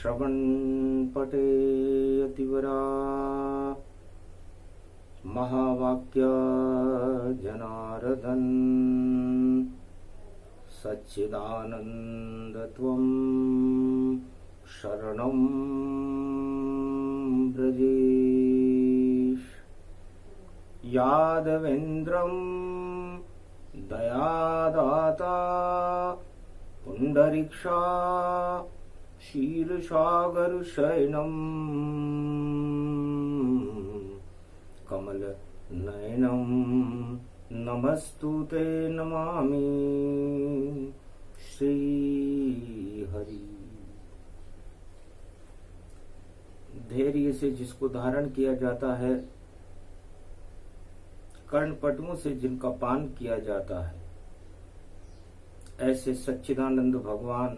श्रवण पटे अतिवरा महावाक्य जनार्दन सच्चिदानंद त्वं शरणं ब्रजेश यादवेन्द्रं दयादाता पुंडरीक्षा क्षीरसागर शयनम् कमल नयनम नमस्तुते नमामि श्री हरि। धैर्य से जिसको धारण किया जाता है, कर्णपटुओं से जिनका पान किया जाता है, ऐसे सच्चिदानंद भगवान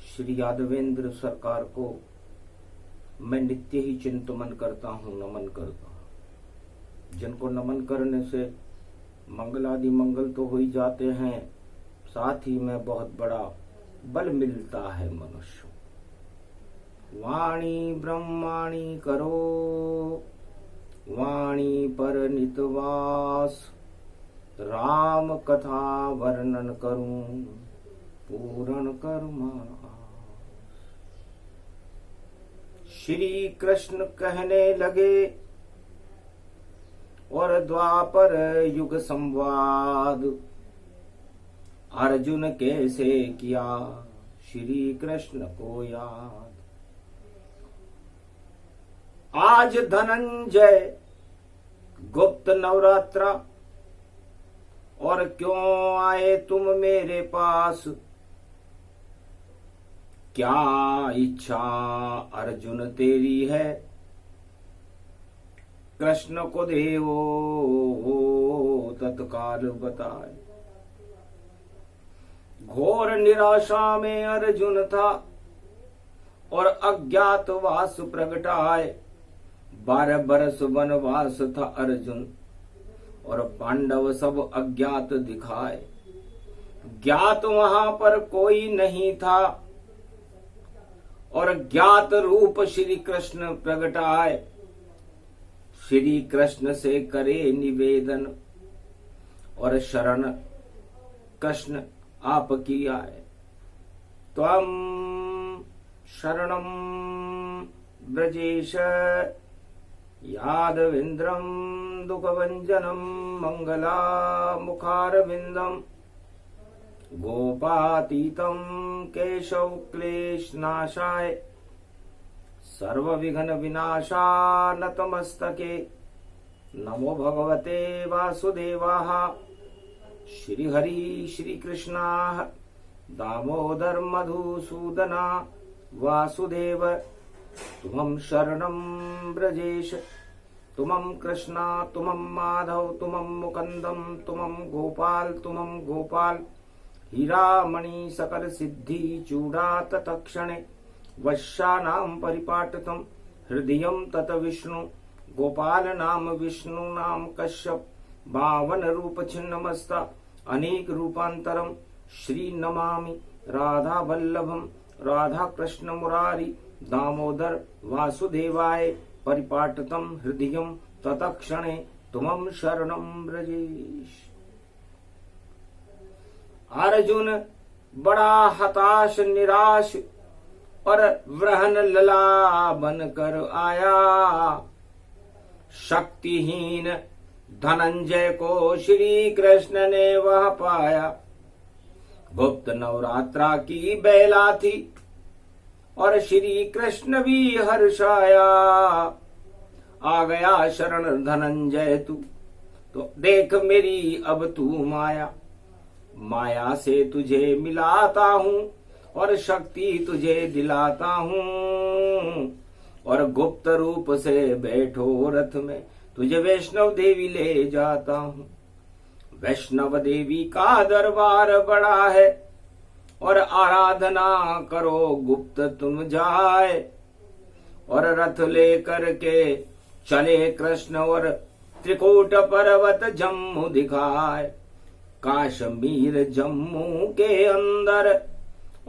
श्री यादवेंद्र सरकार को मैं नित्य ही चिंतन करता हूँ, नमन करता हूँ। जिनको नमन करने से मंगलादि मंगल तो हो ही जाते हैं, साथ ही में बहुत बड़ा बल मिलता है मनुष्य। वाणी ब्रह्माणी करो वाणी पर नितवास, राम कथा वर्णन करूं पूर्ण कर्मास। श्री कृष्ण कहने लगे और द्वापर युग संवाद, अर्जुन कैसे किया श्री कृष्ण को याद। आज धनंजय गुप्त नवरात्रा, और क्यों आए तुम मेरे पास। क्या इच्छा अर्जुन तेरी है, कृष्ण को देवो तत्काल बताए। घोर निराशा में अर्जुन था और अज्ञातवास प्रगटाए। 12 बरस वनवास था अर्जुन और पांडव सब अज्ञात दिखाए। ज्ञात वहां पर कोई नहीं था और ज्ञात रूप श्री कृष्ण प्रगटाए। श्री कृष्ण से करे निवेदन और शरण कृष्ण आपकी आए। त्वं शरणं ब्रजेश यादवेन्द्रं दुःखभञ्जनं मंगला मुखारविन्दं। गोपातीतं केशव क्लेशनाशाय, सर्वविघ्न विनाशा नतमस्तके। नमो भगवते वासुदेवाः। श्रीहरि श्रीकृष्णाः दामोदर मधुसूदना वासुदेव। तुमं शरणं ब्रजेश, तुमं कृष्णा, तुमं माधव, तुमं मुकुन्दं, तुमं गोपाल। हीरामणि सकल सिद्धि चूड़ा तत्क्षणे, वश्यानां परिपाटतं हृदयं तत विष्णु। गोपाल नाम विष्णु नाम कश्यप, 52 रूप छिन्नमस्ता अनेक रूपांतरम। श्री नमामि राधा वल्लभम, राधा कृष्ण मुरारी दामोदर वासुदेवाय। परिपाटतं हृदयं तत्क्षणे तुमं शरणं ब्रजेश। अर्जुन बड़ा हताश निराश और वृहन लला बनकर आया। शक्तिहीन धनंजय को श्री कृष्ण ने वह पाया। गुप्त नवरात्रा की बेला थी और श्री कृष्ण भी हर्षाया। आ गया शरण धनंजय तू, तो देख मेरी अब तू माया। माया से तुझे मिलाता हूँ और शक्ति तुझे दिलाता हूँ। और गुप्त रूप से बैठो रथ में, तुझे वैष्णव देवी ले जाता हूँ। वैष्णव देवी का दरबार बड़ा है और आराधना करो गुप्त तुम जाए। और रथ लेकर के चले कृष्ण और त्रिकूट पर्वत जम्मू दिखाए। काश्मीर जम्मू के अंदर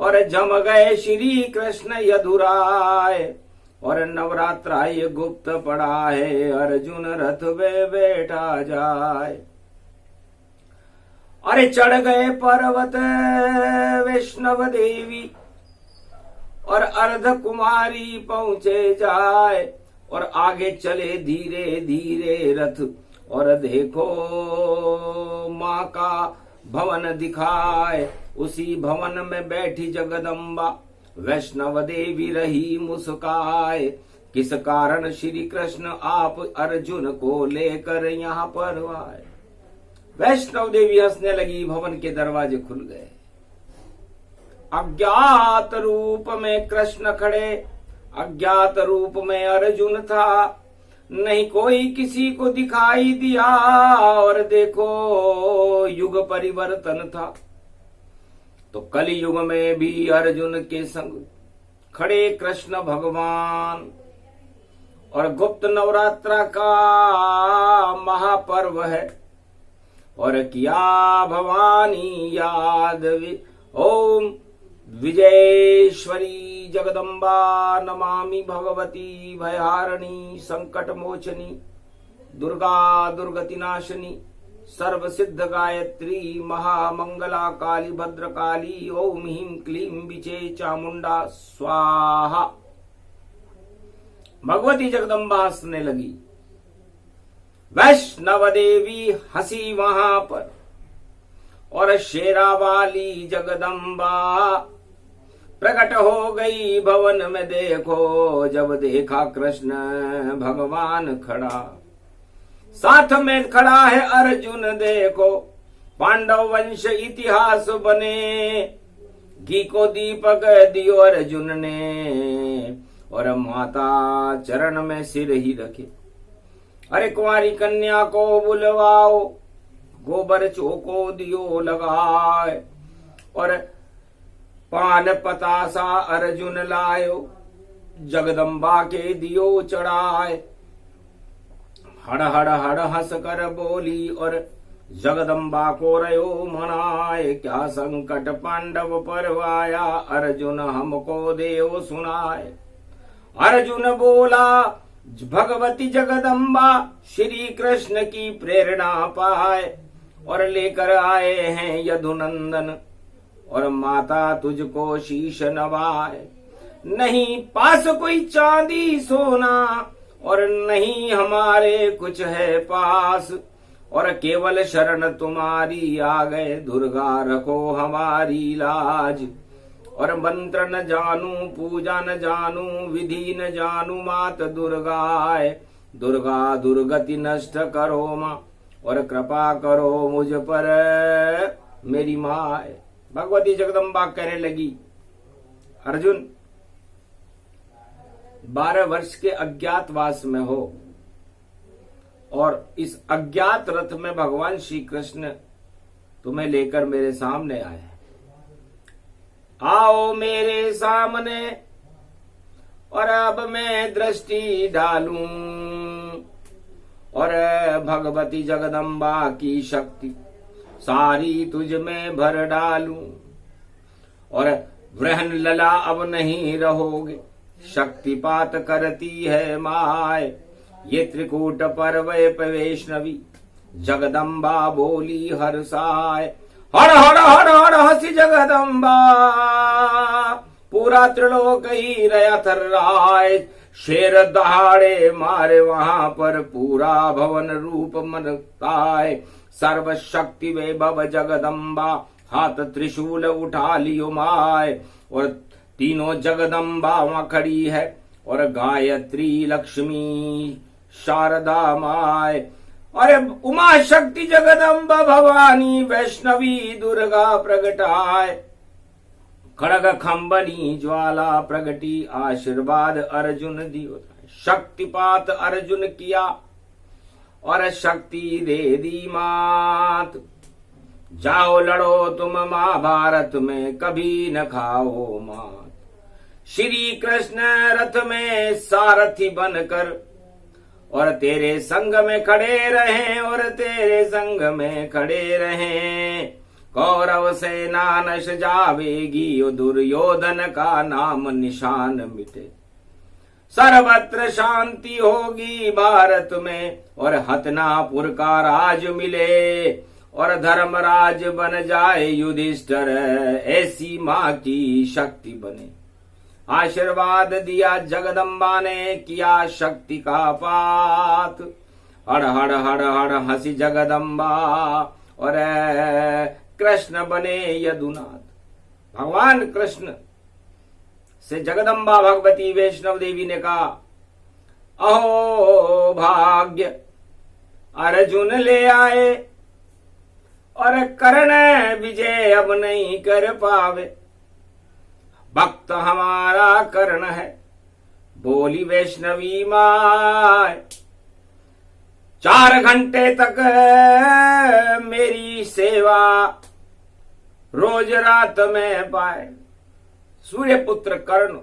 और जम गए श्री कृष्ण यदुराय। और नवरात्रा ये गुप्त पड़ा है, अर्जुन रथ में बैठा जाए। अरे चढ़ गए पर्वत वैष्णव देवी, और अर्ध कुमारी पहुंचे जाए। और आगे चले धीरे धीरे रथ, और देखो माँ का भवन दिखाए। उसी भवन में बैठी जगदम्बा, वैष्णव देवी रही मुस्काए। किस कारण श्री कृष्ण आप अर्जुन को लेकर यहाँ पर आए। वैष्णव देवी हंसने लगी, भवन के दरवाजे खुल गए। अज्ञात रूप में कृष्ण खड़े, अज्ञात रूप में अर्जुन था। नहीं कोई किसी को दिखाई दिया, और देखो युग परिवर्तन था। तो कलि युग में भी अर्जुन के संग खड़े कृष्ण भगवान। और गुप्त नवरात्रा का महापर्व है, और किया भवानी याद ओम विजयेश्वरी जगदम्बा नमामि भगवती भयहारिणी संकट मोचनी दुर्गा दुर्गतिनाशिनी सर्व सिद्ध गायत्री महामंगला काली भद्रकाली ओम ह्रीं क्लीं विचे चामुंडा स्वाहा। भगवती जगदम्बा हंसने लगी। वैष्णव देवी हंसी वहां पर, और शेरा वाली जगदम्बा प्रकट हो गई भवन में। देखो जब देखा कृष्ण भगवान खड़ा, साथ में खड़ा है अर्जुन। देखो पांडव वंश इतिहास बने, घी को दीपक दियो अर्जुन ने, और माता चरण में सिर ही रखे। अरे कुंवारी कन्या को बुलवाओ, गोबर चौको दियो लगाए, और पान पतासा अर्जुन लायो, जगदम्बा के दियो चढ़ाए। हड़ हड़ हड़ हंस कर बोली, और जगदम्बा को रयो मनाए। क्या संकट पांडव पर आया, अर्जुन हमको देव सुनाए। अर्जुन बोला भगवती जगदम्बा श्री कृष्ण की प्रेरणा पाए, और लेकर आए हैं यदुनंदन, और माता तुझको शीश नवाए। नहीं पास कोई चांदी सोना, और नहीं हमारे कुछ है पास, और केवल शरण तुम्हारी आ गए। दुर्गा रखो हमारी लाज, और मंत्र न जानू पूजा न जानू विधि न जानू मात दुर्गाए। दुर्गा दुर्गति नष्ट करो माँ, और कृपा करो मुझ पर मेरी माए। भगवती जगदम्बा कहने लगी, अर्जुन 12 वर्ष के अज्ञातवास में हो, और इस अज्ञात रथ में भगवान श्री कृष्ण तुम्हें लेकर मेरे सामने आए। आओ मेरे सामने, और अब मैं दृष्टि डालूं, और भगवती जगदम्बा की शक्ति सारी तुझ में भर डालूं। और वृहन लला अब नहीं रहोगे, शक्तिपात करती है माय। ये त्रिकूट पर्वत वैष्णवी जगदम्बा बोली हर्षाय। हर हर हर हर हसी जगदम्बा, पूरा त्रिलोक ही रया थर्राए। शेर दहाड़े मारे वहां पर, पूरा भवन रूप मनताए। सर्व शक्ति वैभव जगदम्बा, हाथ त्रिशूल उठा लियो माय। और तीनों जगदम्बा वहां खड़ी है, और गायत्री लक्ष्मी शारदा माय। अरे उमा शक्ति जगदम्बा भवानी वैष्णवी दुर्गा प्रगटाए। खड़ग खंबनी ज्वाला प्रगटी, आशीर्वाद अर्जुन दियो। शक्तिपात अर्जुन किया, और शक्ति दे दी मात। जाओ लड़ो तुम महाभारत में, कभी न खाओ मात। श्री कृष्ण रथ में सारथी बनकर, और तेरे संग में खड़े रहें, और तेरे संग में खड़े रहें। कौरव सेना नश जावेगी, और दुर्योधन का नाम निशान मिटे। सर्वत्र शांति होगी भारत में, और हतनापुर का राज मिले, और धर्मराज बन जाए युधिष्ठिर, ऐसी माँ की शक्ति बने। आशीर्वाद दिया जगदम्बा ने, किया शक्ति का पात। हड़ हड़ हड़ हड़ हंसी जगदम्बा, और कृष्ण बने यदुनाथ। भगवान कृष्ण से जगदम्बा भगवती वैष्णव देवी ने कहा, अहो भाग्य, अर्जुन ले आए, और कर्ण विजय अब नहीं कर पावे। भक्त हमारा कर्ण है, बोली वैष्णवी माय। 4 घंटे तक मेरी सेवा रोज रात में पाए। सूर्य पुत्र कर्ण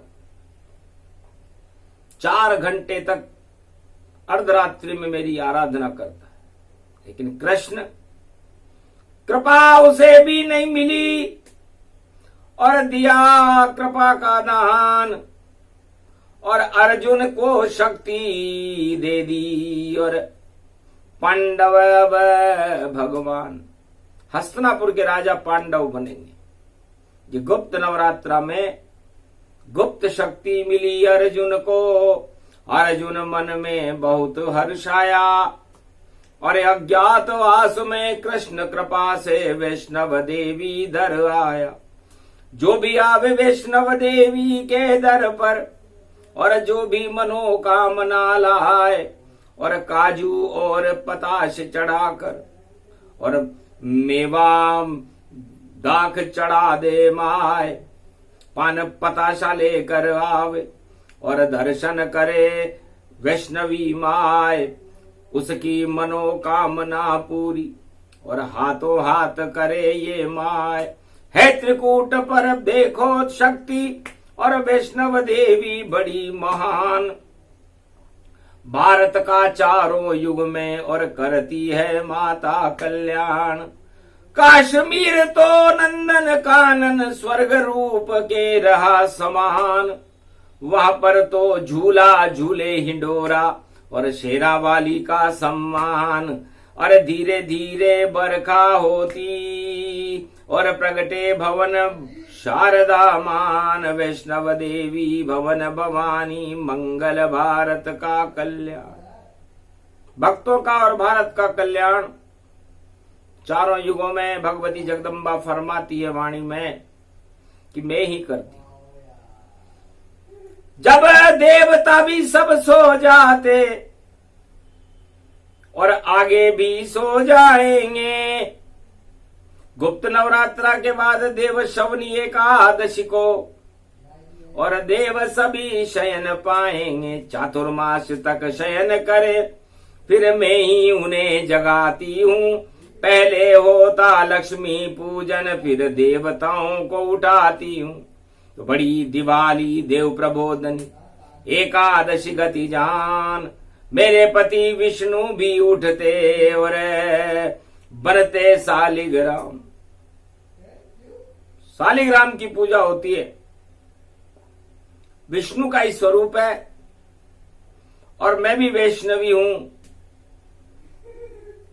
4 घंटे तक अर्धरात्रि में मेरी आराधना करता है, लेकिन कृष्ण कृपा उसे भी नहीं मिली, और दिया कृपा का दान, और अर्जुन को शक्ति दे दी, और पांडव भगवान हस्तिनापुर के राजा पांडव बनेंगे। ये गुप्त नवरात्रा में गुप्त शक्ति मिली अर्जुन को। अर्जुन मन में बहुत हर्ष आया, और अज्ञातवास में कृष्ण कृपा से वैष्णव देवी दर आया। जो भी आवे वैष्णव देवी के दर पर, और जो भी मनोकामना लाए, और काजू और पताश चढ़ाकर, और मेवा दाख चढ़ा दे माए, पान पताशा लेकर आवे, और दर्शन करे वैष्णवी माए, उसकी मनोकामना पूरी, और हाथों हाथ करे ये माए। है त्रिकूट पर देखो शक्ति, और वैष्णव देवी बड़ी महान। भारत का चारों युग में, और करती है माता कल्याण। काश्मीर तो नंदन कानन, स्वर्ग रूप के रहा समान। वहां पर तो झूला झूले हिंडोरा, और शेरा वाली का सम्मान। और धीरे धीरे बरखा होती, और प्रगटे भवन शारदा मान। वैष्णव देवी भवन भवानी, मंगल भारत का कल्याण। भक्तों का और भारत का कल्याण चारों युगों में भगवती जगदम्बा फरमाती है वाणी में कि मैं ही करती। जब देवता भी सब सो जाते, और आगे भी सो जाएंगे, गुप्त नवरात्रा के बाद देव शवनी एकादशी को, और देव सभी शयन पाएंगे। चातुर्मास तक शयन करे, फिर मैं ही उन्हें जगाती हूँ। पहले होता लक्ष्मी पूजन, फिर देवताओं को उठाती हूँ। तो बड़ी दिवाली देव प्रबोधनी, एकादशी गति जान। मेरे पति विष्णु भी उठते, और बनते शालिग्राम। शालिग्राम की पूजा होती है, विष्णु का ही स्वरूप है, और मैं भी वैष्णवी हूं।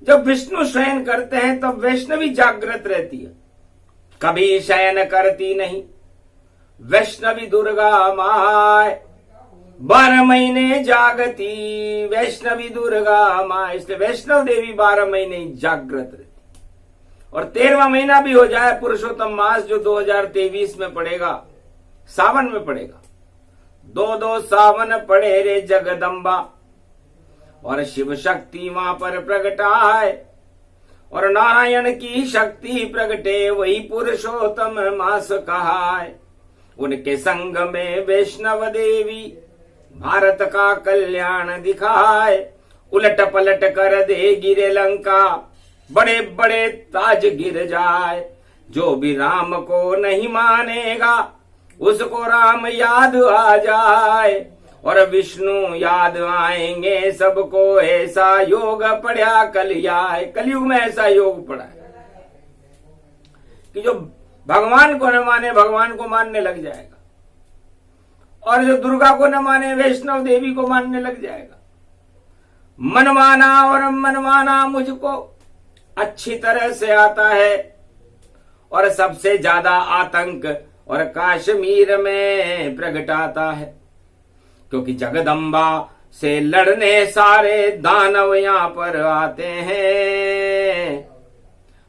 जब विष्णु शयन करते हैं तब वैष्णवी जागृत रहती है, कभी शयन करती नहीं। वैष्णवी दुर्गा माय 12 महीने जागती, वैष्णवी दुर्गा माँ। इसलिए वैष्णव देवी 12 महीने जागृत रहती। और 13वां महीना भी हो जाए पुरुषोत्तम मास, जो 2023 में पड़ेगा, सावन में पड़ेगा। 2 सावन पड़े रे जगदम्बा, और शिव शक्ति वहां पर प्रगटाए, और नारायण की शक्ति प्रगटे, वही पुरुषोत्तम मास कहाए। उनके संग में वैष्णव देवी भारत का कल्याण दिखाए। उलट पलट कर दे गिरे लंका, बड़े बड़े ताज गिर जाए। जो भी राम को नहीं मानेगा, उसको राम याद आ जाए, और विष्णु याद आएंगे सबको। ऐसा योग पढ़ा कलियाए, कलयुग में ऐसा योग पड़ा है। कि जो भगवान को न माने भगवान को मानने लग जाएगा, और जो दुर्गा को न माने वैष्णव देवी को मानने लग जाएगा। मनमाना और मनमाना मुझको अच्छी तरह से आता है, और सबसे ज्यादा आतंक और कश्मीर में प्रगटाता है, क्योंकि जगदम्बा से लड़ने सारे दानव यहां पर आते हैं,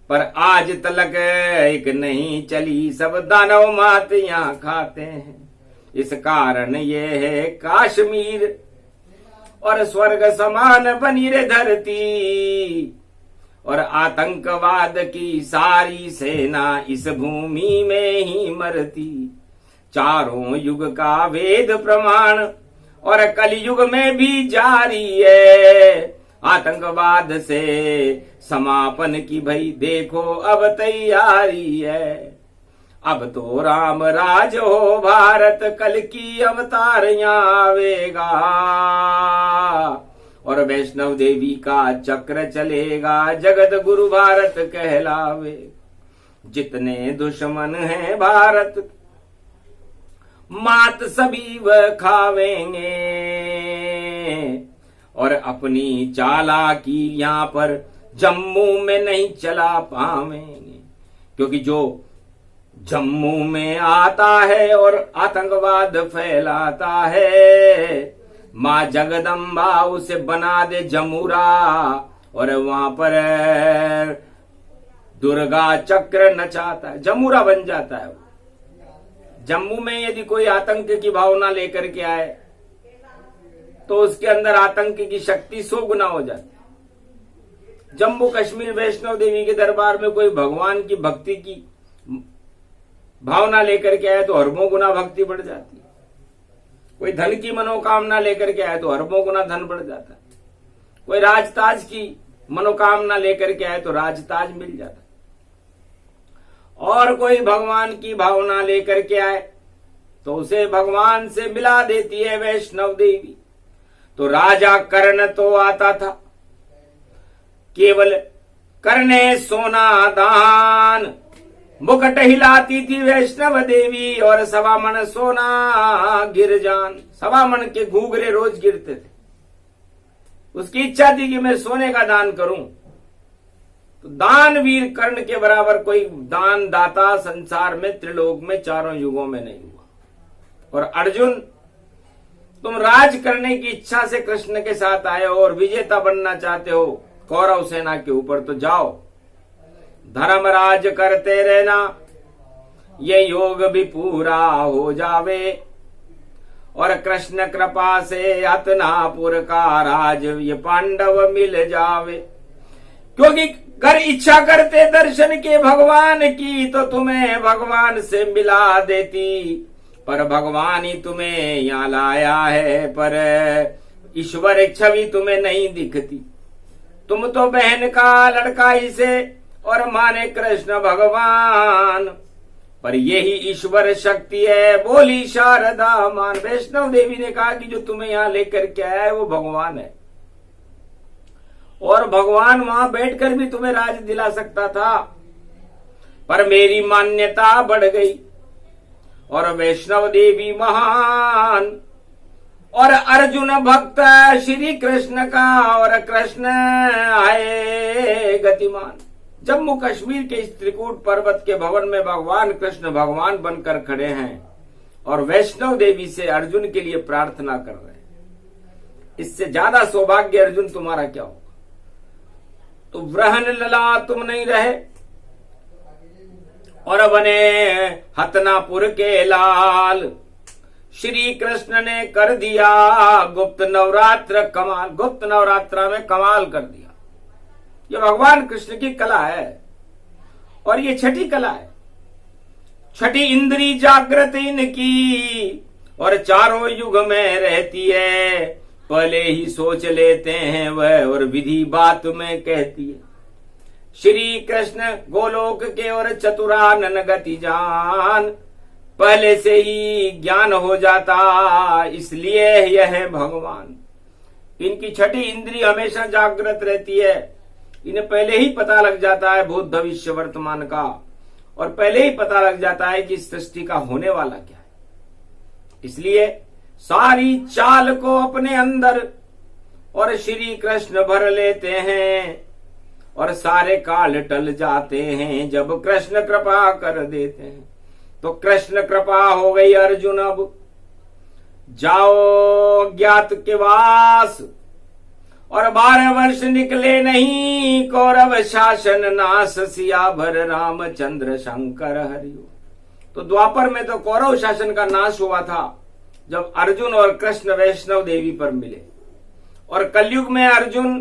पर आज तलक एक नहीं चली, सब दानव मात यहां खाते हैं। इस कारण ये है कश्मीर और स्वर्ग समान बनी रे धरती, और आतंकवाद की सारी सेना इस भूमि में ही मरती। चारों युग का वेद प्रमाण और कलयुग में भी जारी है, आतंकवाद से समापन की भई देखो अब तैयारी है। अब तो राम राज हो भारत, कल की अवतार यहाँ आवेगा, और वैष्णव देवी का चक्र चलेगा, जगत गुरु भारत कहलावे। जितने दुश्मन हैं भारत मात सभी वह खावेंगे, और अपनी चालाकी यहाँ पर जम्मू में नहीं चला पावेंगे, क्योंकि जो जम्मू में आता है और आतंकवाद फैलाता है, माँ जगदम्बा उसे बना दे जमुरा, और वहां पर दुर्गा चक्र नचाता है, जमुरा बन जाता है। जम्मू में यदि कोई आतंक की भावना लेकर के आए तो उसके अंदर आतंक की शक्ति 100 गुना हो जाती है। जम्मू कश्मीर वैष्णव देवी के दरबार में कोई भगवान की भक्ति की भावना लेकर के आए तो अरबों गुना भक्ति बढ़ जाती है। कोई धन की मनोकामना लेकर के आए तो अरबों गुना धन बढ़ जाता है। कोई राजताज की मनोकामना लेकर के आए तो राजताज मिल जाता है। और कोई भगवान की भावना लेकर के आए तो उसे भगवान से मिला देती है वैष्णव देवी। तो राजा कर्ण तो आता था, केवल करने सोना दान, मुकुट हिलाती थी वैष्णव देवी, और 1.25 मन सोना गिर जान। 1.25 मन के घूंघरे रोज गिरते थे। उसकी इच्छा थी कि मैं सोने का दान करूं। तो दानवीर कर्ण के बराबर कोई दान दाता संसार में, त्रिलोक में, चारों युगों में नहीं हुआ। और अर्जुन, तुम राज करने की इच्छा से कृष्ण के साथ आए हो और विजेता बनना चाहते हो कौरव सेना के ऊपर, तो जाओ धर्मराज करते रहना, ये योग भी पूरा हो जावे, और कृष्ण कृपा से हतनापुर का राज ये पांडव मिल जावे। क्योंकि कर इच्छा करते दर्शन के भगवान की तो तुम्हें भगवान से मिला देती, पर भगवान ही तुम्हें यहाँ लाया है, पर ईश्वर छवि तुम्हें नहीं दिखती। तुम तो बहन का लड़का ही से और माने कृष्ण भगवान, पर यही ईश्वर शक्ति है, बोली शारदा मान। वैष्णव देवी ने कहा कि जो तुम्हें यहाँ लेकर के आया है वो भगवान है, और भगवान वहां बैठकर भी तुम्हें राज दिला सकता था, पर मेरी मान्यता बढ़ गई, और वैष्णव देवी महान, और अर्जुन भक्त श्री कृष्ण का, और कृष्ण आए गतिमान। जम्मू कश्मीर के इस त्रिकूट पर्वत के भवन में भगवान कृष्ण भगवान बनकर खड़े हैं, और वैष्णव देवी से अर्जुन के लिए प्रार्थना कर रहे हैं। इससे ज्यादा सौभाग्य अर्जुन तुम्हारा क्या होगा। तो व्रहन लला तुम नहीं रहे और बने हतनापुर के लाल। श्री कृष्ण ने कर दिया गुप्त नवरात्र कमाल। गुप्त नवरात्रा में कमाल कर दिया। ये भगवान कृष्ण की कला है, और ये छठी कला है। छठी इंद्री जागृत इनकी, और चारों युग में रहती है। पहले ही सोच लेते हैं वह, और विधि बात में कहती है। श्री कृष्ण गोलोक के और चतुरानन गति जान, पहले से ही ज्ञान हो जाता, इसलिए यह है भगवान। इनकी छठी इंद्री हमेशा जागृत रहती है। इन्हें पहले ही पता लग जाता है भूत भविष्य वर्तमान का, और पहले ही पता लग जाता है कि इस सृष्टि का होने वाला क्या है। इसलिए सारी चाल को अपने अंदर और श्री कृष्ण भर लेते हैं और सारे काल टल जाते हैं जब कृष्ण कृपा कर देते हैं। तो कृष्ण कृपा हो गई अर्जुन, अब जाओ ज्ञात के वास, और 12 वर्ष निकले नहीं कौरव शासन नाश, सिया भर रामचंद्र शंकर हरिओ। तो द्वापर में तो कौरव शासन का नाश हुआ था जब अर्जुन और कृष्ण वैष्णव देवी पर मिले, और कलयुग में अर्जुन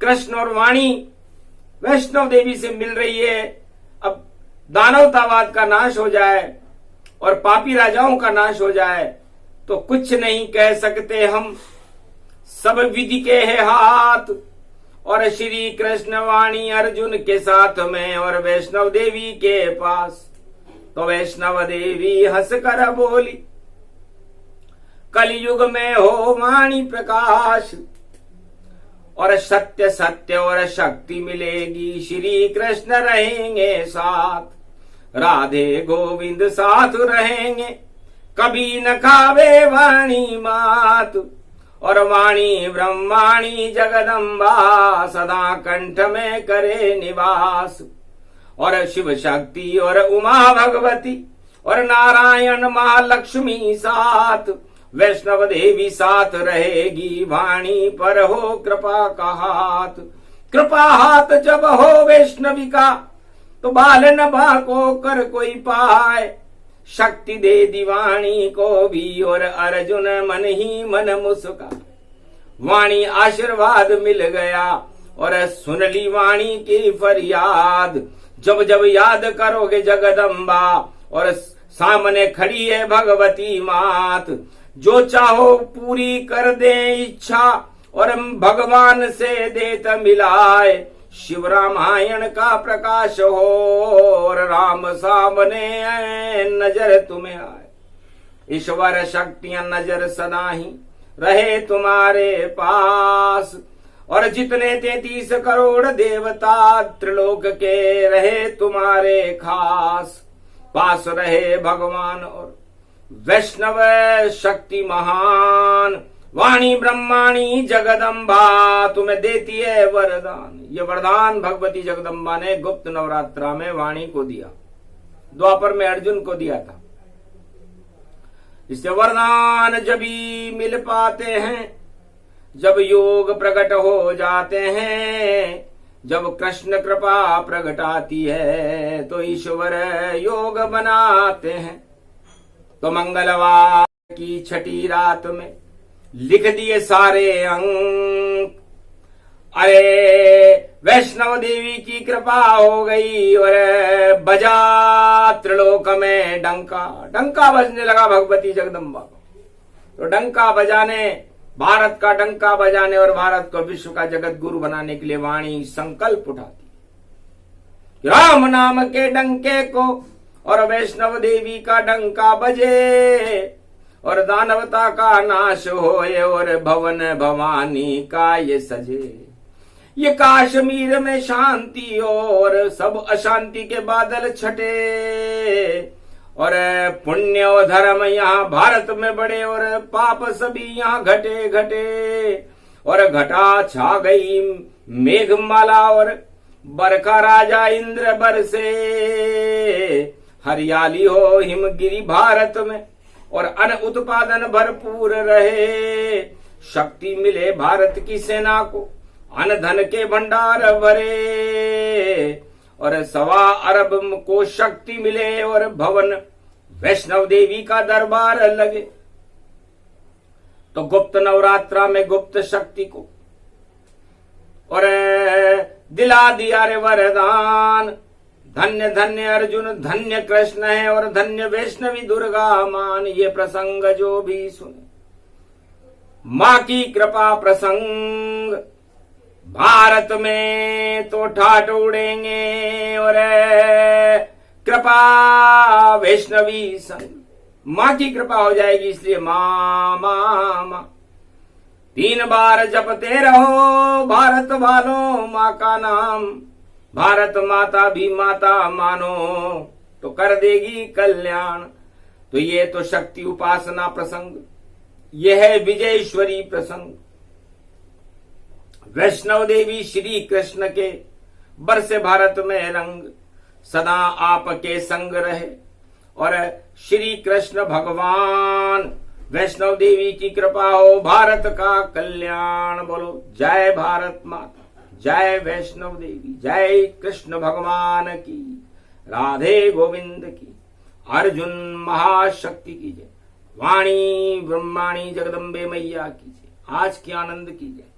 कृष्ण और वाणी वैष्णव देवी से मिल रही है। अब दानवतावाद का नाश हो जाए और पापी राजाओं का नाश हो जाए तो कुछ नहीं कह सकते हम, सब विधि के है हाथ। और श्री कृष्ण वाणी अर्जुन के साथ में और वैष्णव देवी के पास। तो वैष्णव देवी हंसकर बोली, कलयुग में हो वाणी प्रकाश, और सत्य सत्य और शक्ति मिलेगी, श्री कृष्ण रहेंगे साथ, राधे गोविंद साथ रहेंगे, कभी न खावे वाणी मात। और वाणी ब्रह्माणी जगदम्बा सदा कंठ में करे निवास। और शिव शक्ति और उमा भगवती और नारायण महालक्ष्मी साथ, वैष्णव देवी साथ रहेगी, वाणी पर हो कृपा का हाथ। कृपा हाथ जब हो वैष्णवी का तो बाल न बाको कर कोई पाए, शक्ति दे दीवाणी को भी और अर्जुन मन ही मन मुस्का। वाणी आशीर्वाद मिल गया और सुन ली वाणी की फरियाद, जब जब याद करोगे जगदम्बा और सामने खड़ी है भगवती मात। जो चाहो पूरी कर दे इच्छा और भगवान से देत मिलाए, शिव रामायण का प्रकाश हो और राम सामने नजर तुम्हें आए। ईश्वर शक्तियां नजर सदा ही रहे तुम्हारे पास, और जितने 33 करोड़ देवता त्रिलोक के रहे तुम्हारे खास। पास रहे भगवान और वैष्णव शक्ति महान, वाणी ब्रह्माणी जगदम्बा तुम्हें देती है वरदान। ये वरदान भगवती जगदम्बा ने गुप्त नवरात्रा में वाणी को दिया, द्वापर में अर्जुन को दिया था। इससे वरदान जब भी मिल पाते हैं जब योग प्रकट हो जाते हैं, जब कृष्ण कृपा प्रकट आती है तो ईश्वर योग बनाते हैं। तो मंगलवार की छठी रात में लिख दिए सारे अंक। अरे वैष्णव देवी की कृपा हो गई और बजा त्रिलोक में डंका। डंका बजने लगा भगवती जगदम्बा को। तो डंका बजाने, भारत का डंका बजाने और भारत को विश्व का जगत गुरु बनाने के लिए वाणी संकल्प उठाती। राम नाम के डंके को और वैष्णव देवी का डंका बजे, और दानवता का नाश होए और भवन भवानी का ये सजे। ये कश्मीर में शांति और सब अशांति के बादल छटे, और पुण्य और धर्म यहाँ भारत में बढ़े और पाप सभी यहाँ घटे घटे। और घटा छा गई मेघमाला और बरखा राजा इंद्र बरसे, हरियाली हो हिमगिरी भारत में और अन्न उत्पादन भरपूर रहे। शक्ति मिले भारत की सेना को, अन्न धन के भंडार भरे, और 1.25 अरब को शक्ति मिले और भवन वैष्णव देवी का दरबार लगे। तो गुप्त नवरात्रा में गुप्त शक्ति को और दिला दिया रे वरदान। धन्य धन्य अर्जुन, धन्य कृष्ण है और धन्य वैष्णवी दुर्गा मान। ये प्रसंग जो भी सुने, माँ की कृपा प्रसंग, भारत में तो ठाट उड़ेंगे और कृपा वैष्णवी संग। माँ की कृपा हो जाएगी, इसलिए माँ माँ माँ 3 बार जपते रहो भारत वालों माँ का नाम। भारत माता भी माता मानो, तो कर देगी कल्याण। तो ये तो शक्ति उपासना प्रसंग, यह है विजयेश्वरी प्रसंग। वैष्णव देवी श्री कृष्ण के बरसे भारत में रंग, सदा आपके संग रहे और श्री कृष्ण भगवान वैष्णव देवी की कृपा हो, भारत का कल्याण। बोलो जय भारत माता, जय वैष्णव देवी, जय कृष्ण भगवान की, राधे गोविंद की, अर्जुन महाशक्ति की जय, वाणी ब्रह्माणी जगदम्बे मैया की जय। आज की आनंद की जय।